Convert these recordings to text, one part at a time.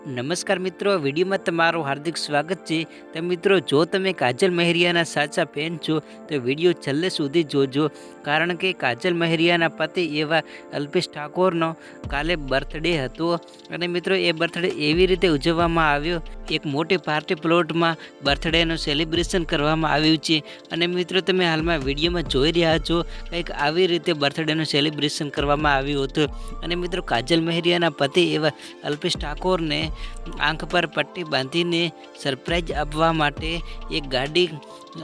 નમસ્કાર મિત્રો, વિડીયોમાં તમારું હાર્દિક સ્વાગત છે. તો મિત્રો, જો તમે કાજલ મહેરિયાના સાચા ફેન છો તો વિડીયો છેલ્લે સુધી જોજો, કારણ કે કાજલ મહેરિયાના પતિ એવા અલ્પેશ ઠાકોરનો કાલે બર્થડે હતો. અને મિત્રો, એ બર્થડે એવી રીતે ઉજવવામાં આવ્યો, એક મોટી પાર્ટી પ્લોટમાં બર્થડેનું સેલિબ્રેશન કરવામાં આવ્યું છે. અને મિત્રો, તમે હાલમાં વિડીયોમાં જોઈ રહ્યા છો, કંઈક આવી રીતે બર્થડેનું સેલિબ્રેશન કરવામાં આવ્યું હતું. અને મિત્રો, કાજલ મહેરિયાના પતિ એવા અલ્પેશ ઠાકોરને આંખ પર પટ્ટી બાંધીને સરપ્રાઈઝ આપવા માટે એક ગાડી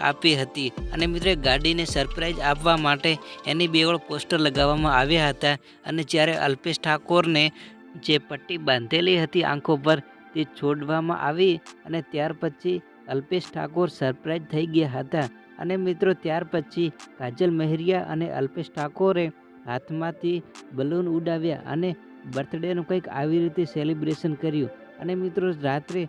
આપી હતી. અને મિત્રો, ગાડીને સરપ્રાઈઝ આપવા માટે એની બેવળ પોસ્ટર લગાવવામાં આવ્યા હતા. અને જ્યારે અલ્પેશ ઠાકોરને જે પટ્ટી બાંધેલી હતી આંખો પર, તે છોડવામાં આવી અને ત્યાર પછી અલ્પેશ ઠાકોર સરપ્રાઈઝ થઈ ગયા હતા. અને મિત્રો, ત્યાર પછી કાજલ મહેરિયા અને અલ્પેશ ઠાકોરે હાથમાંથી બલૂન ઉડાવ્યા અને બર્થડેનું કંઈક આવી રીતે સેલિબ્રેશન કર્યું. અને મિત્રો, રાત્રે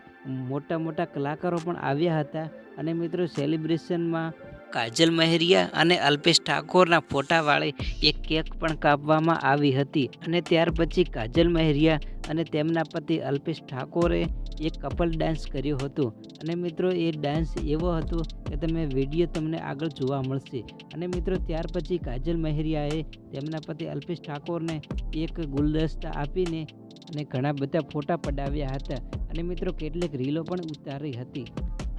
મોટા મોટા કલાકારો પણ આવ્યા હતા. અને મિત્રો, સેલિબ્રેશનમાં કાજલ મહેરિયા અને અલ્પેશ ઠાકોરના ફોટાવાળી એક કેક પણ કાપવામાં આવી હતી. અને ત્યાર પછી કાજલ મહેરિયા અને તેમના પતિ અલ્પેશ ઠાકોરે એક કપલ ડાન્સ કર્યો હતો. અને મિત્રો, એ ડાન્સ એવો હતો કે વિડીયો તમને આગળ જોવા મળશે. અને મિત્રો, ત્યાર પછી કાજલ મહેરિયાએ તેમના પતિ અલ્પેશ ઠાકોરને એક ગુલદસ્તા આપીને અને ઘણા બધા ફોટા પડાવ્યા હતા. અને મિત્રો, કેટલીક રીલો પણ ઉતારી હતી.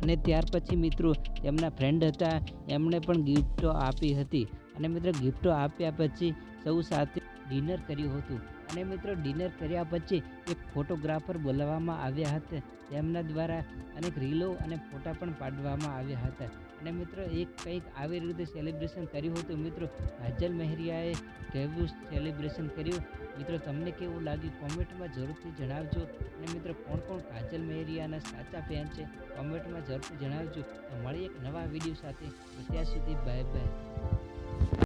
અને ત્યાર પછી મિત્રો, એમના ફ્રેન્ડ હતા, એમણે પણ ગિફ્ટો આપી હતી. અને મિત્રો, ગિફ્ટો આપ્યા પછી સૌ સાથે ડિનર કર્યું હતું. અને મિત્રો, ડિનર કર્યા પછી એક ફોટોગ્રાફર બોલાવવામાં આવ્યા હતા. તેમના દ્વારા અનેક રીલો અને ફોટા પણ પાડવામાં આવ્યા હતા. અને મિત્રો, એક કંઈક આવી રીતે સેલિબ્રેશન કર્યું હતું. મિત્રો, કાજલ મહેરિયાએ કેવું સેલિબ્રેશન કર્યું, મિત્રો તમને કેવું લાગ્યું કોમેન્ટમાં જરૂરથી જણાવજો. અને મિત્રો, કોણ કોણ કાજલ મહેરિયાના સાચા ફેન છે કોમેન્ટમાં જરૂરથી જણાવજો. તો મળી એક નવા વિડીયો સાથે, ત્યાં સુધી બાય બાય.